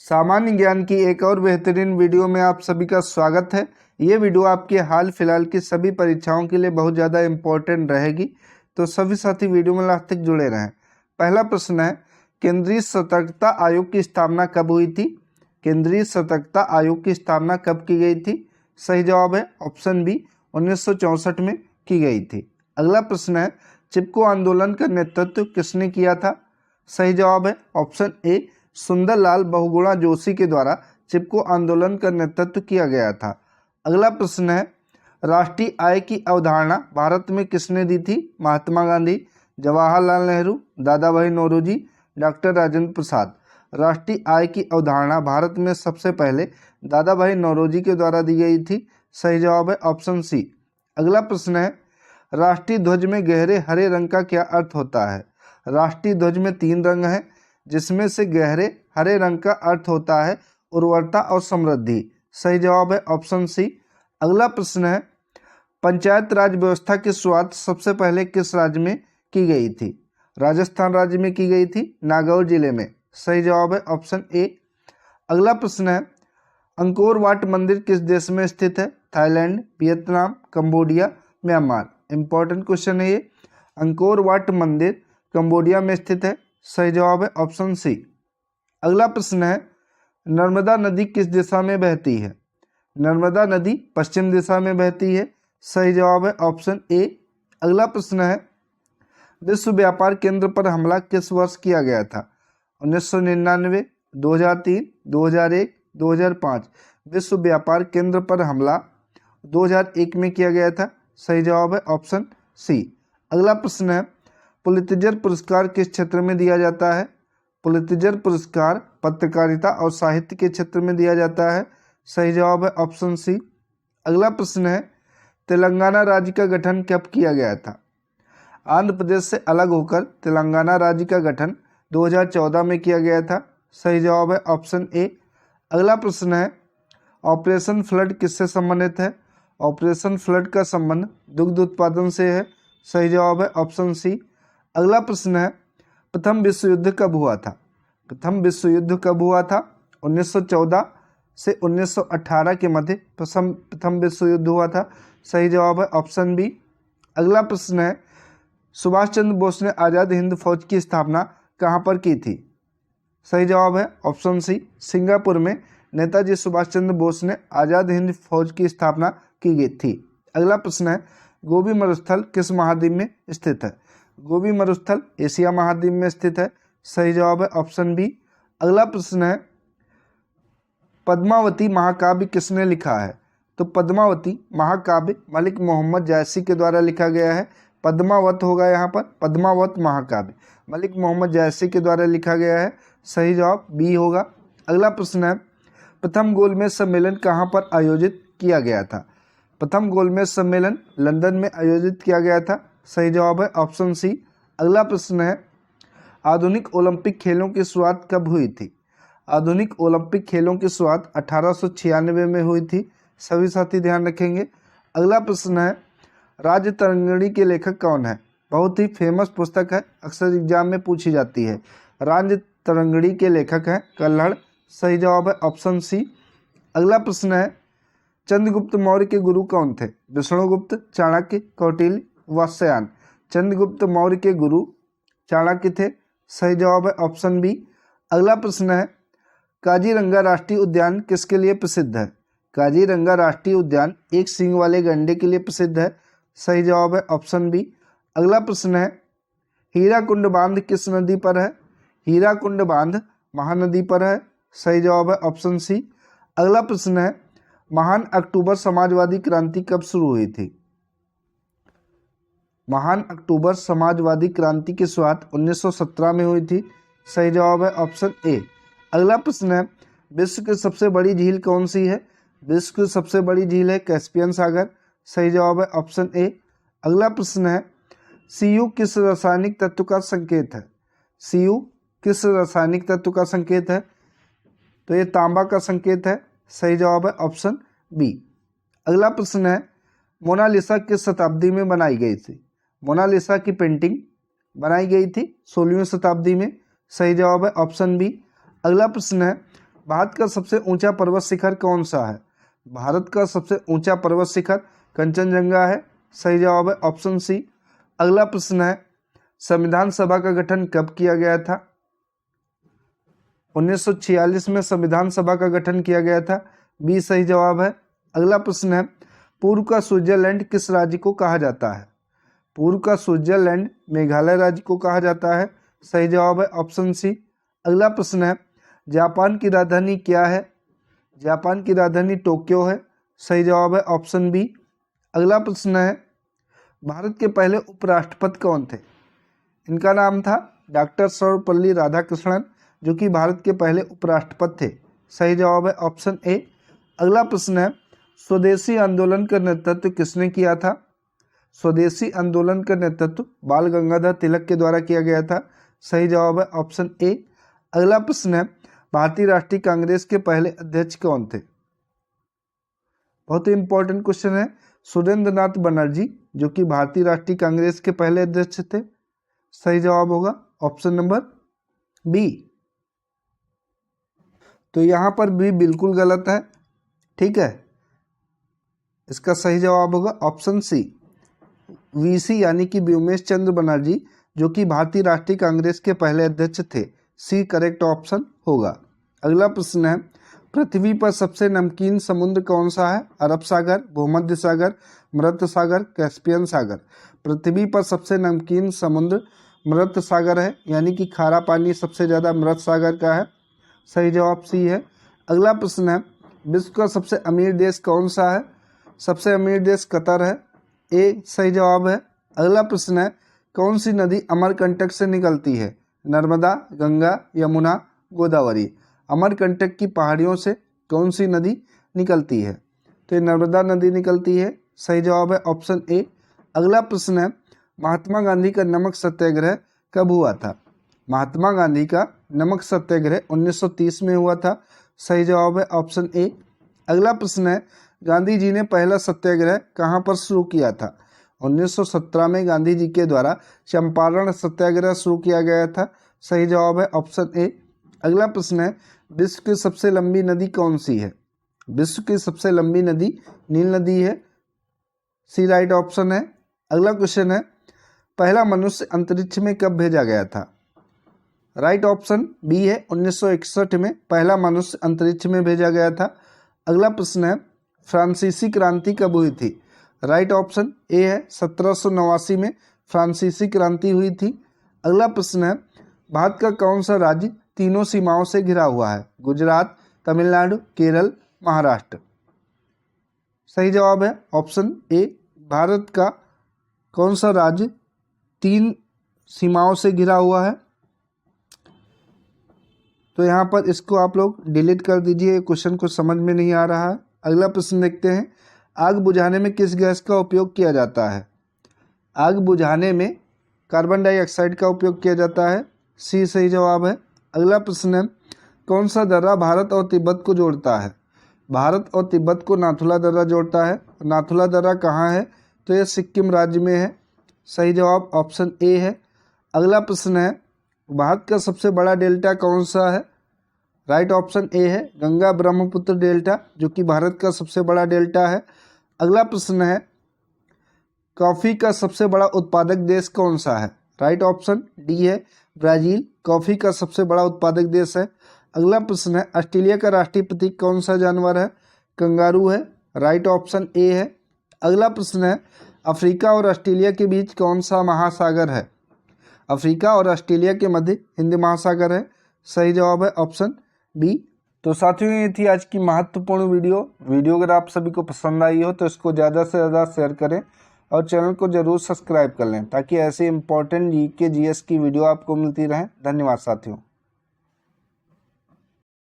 सामान्य ज्ञान की एक और बेहतरीन वीडियो में आप सभी का स्वागत है। ये वीडियो आपके हाल फिलहाल की सभी परीक्षाओं के लिए बहुत ज़्यादा इम्पोर्टेंट रहेगी, तो सभी साथी वीडियो में लास्ट तक जुड़े रहें। पहला प्रश्न है, केंद्रीय सतर्कता आयोग की स्थापना कब हुई थी? केंद्रीय सतर्कता आयोग की स्थापना कब की गई थी? सही जवाब है ऑप्शन बी, 1964 में की गई थी। अगला प्रश्न है, चिपको आंदोलन का नेतृत्व किसने किया था? सही जवाब है ऑप्शन ए, सुंदरलाल बहुगुणा जोशी के द्वारा चिपको आंदोलन का नेतृत्व किया गया था। अगला प्रश्न है, राष्ट्रीय आय की अवधारणा भारत में किसने दी थी? महात्मा गांधी, जवाहरलाल नेहरू, दादा भाई नौरोजी, डॉक्टर राजेंद्र प्रसाद। राष्ट्रीय आय की अवधारणा भारत में सबसे पहले दादा भाई नौरोजी के द्वारा दी गई थी। सही जवाब है ऑप्शन सी। अगला प्रश्न है, राष्ट्रीय ध्वज में गहरे हरे रंग का क्या अर्थ होता है? राष्ट्रीय ध्वज में 3 रंग हैं, जिसमें से गहरे हरे रंग का अर्थ होता है उर्वरता और समृद्धि। सही जवाब है ऑप्शन सी। अगला प्रश्न है, पंचायत राज व्यवस्था की शुरुआत सबसे पहले किस राज्य में की गई थी? राजस्थान राज्य में की गई थी, नागौर जिले में। सही जवाब है ऑप्शन ए। अगला प्रश्न है, अंकोर वाट मंदिर किस देश में स्थित है? Thailand, Vietnam, Cambodia, Myanmar. Important question है ये। अंकोर वाट मंदिर कंबोडिया में स्थित है। सही जवाब है ऑप्शन सी। अगला प्रश्न है, नर्मदा नदी किस दिशा में बहती है? नर्मदा नदी पश्चिम दिशा में बहती है। सही जवाब है ऑप्शन ए। अगला प्रश्न है, विश्व व्यापार केंद्र पर हमला किस वर्ष किया गया था? 1999, 2003, 2001, 2005। विश्व व्यापार केंद्र पर हमला 2001 में किया गया था। सही जवाब है ऑप्शन सी। अगला प्रश्न है, पुलित्जर पुरस्कार किस क्षेत्र में दिया जाता है? पुलित्जर पुरस्कार पत्रकारिता और साहित्य के क्षेत्र में दिया जाता है। सही जवाब है ऑप्शन सी। अगला प्रश्न है, तेलंगाना राज्य का गठन कब किया गया था? आंध्र प्रदेश से अलग होकर तेलंगाना राज्य का गठन 2014 में किया गया था। सही जवाब है ऑप्शन ए। अगला प्रश्न है, ऑपरेशन फ्लड किससे संबंधित है? ऑपरेशन फ्लड का संबंध दुग्ध उत्पादन से है। सही जवाब है ऑप्शन सी। अगला प्रश्न है, प्रथम विश्व युद्ध कब हुआ था? प्रथम विश्व युद्ध कब हुआ था? 1914 से 1918 के मध्य प्रथम विश्व युद्ध हुआ था। सही जवाब है ऑप्शन बी। अगला प्रश्न है, सुभाष चंद्र बोस ने आज़ाद हिंद फौज की स्थापना कहाँ पर की थी? सही जवाब है ऑप्शन सी, सिंगापुर में नेताजी सुभाष चंद्र बोस ने आज़ाद हिंद फौज की स्थापना की गई थी। अगला प्रश्न है, गोबी मरुस्थल किस महाद्वीप में स्थित है? गोबी मरुस्थल एशिया महाद्वीप में स्थित है। सही जवाब है ऑप्शन बी। अगला प्रश्न है, पद्मावती महाकाव्य किसने लिखा है? तो पद्मावती महाकाव्य मलिक मोहम्मद जायसी के द्वारा लिखा गया है। पद्मावत होगा यहाँ पर, पद्मावत महाकाव्य मलिक मोहम्मद जायसी के द्वारा लिखा गया है। सही जवाब बी होगा। अगला प्रश्न है, प्रथम गोलमेज सम्मेलन कहाँ पर आयोजित किया गया था? प्रथम गोलमेज सम्मेलन लंदन में आयोजित किया गया था। सही जवाब है ऑप्शन सी। अगला प्रश्न है, आधुनिक ओलंपिक खेलों की शुरुआत कब हुई थी? आधुनिक ओलंपिक खेलों की शुरुआत 1896 में हुई थी। सभी साथी ध्यान रखेंगे। अगला प्रश्न है, राज्य तरंगिणी के लेखक कौन है? बहुत ही फेमस पुस्तक है, अक्सर एग्जाम में पूछी जाती है। राज्य तरंगिणी के लेखक हैं कल्हड़। सही जवाब है ऑप्शन सी। अगला प्रश्न है, चंद्रगुप्त मौर्य के गुरु कौन थे? विष्णुगुप्त, चाणक्य, कौटिल्य, वात्स्यायन। चंद्रगुप्त मौर्य के गुरु चाणक्य थे। सही जवाब है ऑप्शन बी। अगला प्रश्न है, काजीरंगा राष्ट्रीय उद्यान किसके लिए प्रसिद्ध है? काजीरंगा राष्ट्रीय उद्यान एक सींग वाले गैंडे के लिए प्रसिद्ध है। सही जवाब है ऑप्शन बी। अगला प्रश्न है, हीराकुंड बांध किस नदी पर है? हीराकुंड बांध महानदी पर है। सही जवाब है ऑप्शन सी। अगला प्रश्न है, महान अक्टूबर समाजवादी क्रांति कब शुरू हुई थी? महान अक्टूबर समाजवादी क्रांति की शुरुआत 1917 में हुई थी। सही जवाब है ऑप्शन ए। अगला प्रश्न है, विश्व की सबसे बड़ी झील कौन सी है? विश्व की सबसे बड़ी झील है कैस्पियन सागर। सही जवाब है ऑप्शन ए। अगला प्रश्न है, Cu किस रासायनिक तत्व का संकेत है? Cu किस रासायनिक तत्व का संकेत है? तो ये तांबा का संकेत है। सही जवाब है ऑप्शन बी। अगला प्रश्न है, मोनालिसा किस शताब्दी में बनाई गई थी? मोनालिसा की पेंटिंग बनाई गई थी 16वीं शताब्दी में। सही जवाब है ऑप्शन बी। अगला प्रश्न है, भारत का सबसे ऊंचा पर्वत शिखर कौन सा है? भारत का सबसे ऊंचा पर्वत शिखर कंचनजंगा है। सही जवाब है ऑप्शन सी। अगला प्रश्न है, संविधान सभा का गठन कब किया गया था? 1946 में संविधान सभा का गठन किया गया था। बी सही जवाब है। अगला प्रश्न है, पूर्व का स्विट्जरलैंड किस राज्य को कहा जाता है? पूर्व का स्विट्जरलैंड मेघालय राज्य को कहा जाता है। सही जवाब है ऑप्शन सी। अगला प्रश्न है, जापान की राजधानी क्या है? जापान की राजधानी टोक्यो है। सही जवाब है ऑप्शन बी। अगला प्रश्न है, भारत के पहले उपराष्ट्रपति कौन थे? इनका नाम था डॉक्टर सर्वपल्ली राधाकृष्णन, जो कि भारत के पहले उपराष्ट्रपति थे। सही जवाब है ऑप्शन ए। अगला प्रश्न है, स्वदेशी आंदोलन का नेतृत्व किसने किया था? स्वदेशी आंदोलन का नेतृत्व बाल गंगाधर तिलक के द्वारा किया गया था। सही जवाब है ऑप्शन ए। अगला प्रश्न है, भारतीय राष्ट्रीय कांग्रेस के पहले अध्यक्ष कौन थे? बहुत ही इंपॉर्टेंट क्वेश्चन है। सुरेंद्र नाथ बनर्जी, जो कि भारतीय राष्ट्रीय कांग्रेस के पहले अध्यक्ष थे। सही जवाब होगा ऑप्शन नंबर बी। तो यहाँ पर बी बिल्कुल गलत है। ठीक है, इसका सही जवाब होगा ऑप्शन सी, वीसी यानी कि व्योमेश चंद्र बनर्जी, जो कि भारतीय राष्ट्रीय कांग्रेस के पहले अध्यक्ष थे। सी करेक्ट ऑप्शन होगा। अगला प्रश्न है, पृथ्वी पर सबसे नमकीन समुद्र कौन सा है? अरब सागर, भूमध्य सागर, मृत सागर, कैस्पियन सागर। पृथ्वी पर सबसे नमकीन समुद्र मृत सागर है, यानी कि खारा पानी सबसे ज़्यादा मृत सागर का है। सही जवाब सी है। अगला प्रश्न है, विश्व का सबसे अमीर देश कौन सा है? सबसे अमीर देश कतर है। ए सही जवाब है। अगला प्रश्न है, कौन सी नदी अमरकंटक से निकलती है? नर्मदा, गंगा, यमुना, गोदावरी। अमरकंटक की पहाड़ियों से कौन सी नदी निकलती है? तो ये नर्मदा नदी निकलती है। सही जवाब है ऑप्शन ए। अगला प्रश्न है, महात्मा गांधी का नमक सत्याग्रह कब हुआ था? महात्मा गांधी का नमक सत्याग्रह 1930 में हुआ था। सही जवाब है ऑप्शन ए। अगला प्रश्न है, गांधी जी ने पहला सत्याग्रह कहाँ पर शुरू किया था? 1917 में गांधी जी के द्वारा चंपारण सत्याग्रह शुरू किया गया था। सही जवाब है ऑप्शन ए। अगला प्रश्न है, विश्व की सबसे लंबी नदी कौन सी है? विश्व की सबसे लंबी नदी नील नदी है। सी राइट ऑप्शन है। अगला क्वेश्चन है, पहला मनुष्य अंतरिक्ष में कब भेजा गया था? राइट ऑप्शन बी है, 1961 में पहला मनुष्य अंतरिक्ष में भेजा गया था। अगला प्रश्न है, फ्रांसीसी क्रांति कब हुई थी? राइट ऑप्शन ए है, 1789 में फ्रांसीसी क्रांति हुई थी। अगला प्रश्न है, भारत का कौन सा राज्य तीनों सीमाओं से घिरा हुआ है? गुजरात, तमिलनाडु, केरल, महाराष्ट्र। सही जवाब है ऑप्शन ए। भारत का कौन सा राज्य 3 सीमाओं से घिरा हुआ है? तो यहाँ पर इसको आप लोग डिलीट कर दीजिए, क्वेश्चन को समझ में नहीं आ रहा है। अगला प्रश्न देखते हैं, आग बुझाने में किस गैस का उपयोग किया जाता है? आग बुझाने में कार्बन डाइऑक्साइड का उपयोग किया जाता है। सी सही जवाब है। अगला प्रश्न है, कौन सा दर्रा भारत और तिब्बत को जोड़ता है? भारत और तिब्बत को नाथुला दर्रा जोड़ता है। नाथुला दर्रा कहाँ है? तो यह सिक्किम राज्य में है। सही जवाब ऑप्शन ए है। अगला प्रश्न है, भारत का सबसे बड़ा डेल्टा कौन सा है? राइट ऑप्शन ए है, गंगा ब्रह्मपुत्र डेल्टा, जो कि भारत का सबसे बड़ा डेल्टा है। अगला प्रश्न है, कॉफ़ी का सबसे बड़ा उत्पादक देश कौन सा है? राइट ऑप्शन डी है, ब्राज़ील कॉफ़ी का सबसे बड़ा उत्पादक देश है। अगला प्रश्न है, ऑस्ट्रेलिया का राष्ट्रीय प्रतीक कौन सा जानवर है? कंगारू है। राइट ऑप्शन ए है। अगला प्रश्न है, अफ्रीका और ऑस्ट्रेलिया के बीच कौन सा महासागर है? अफ्रीका और ऑस्ट्रेलिया के मध्य हिंद महासागर है। सही जवाब है ऑप्शन बी। तो साथियों, ये थी आज की महत्वपूर्ण वीडियो अगर आप सभी को पसंद आई हो तो इसको ज़्यादा से ज़्यादा शेयर करें और चैनल को जरूर सब्सक्राइब कर लें, ताकि ऐसे इंपॉर्टेंट जीके जीएस की वीडियो आपको मिलती रहे। धन्यवाद साथियों।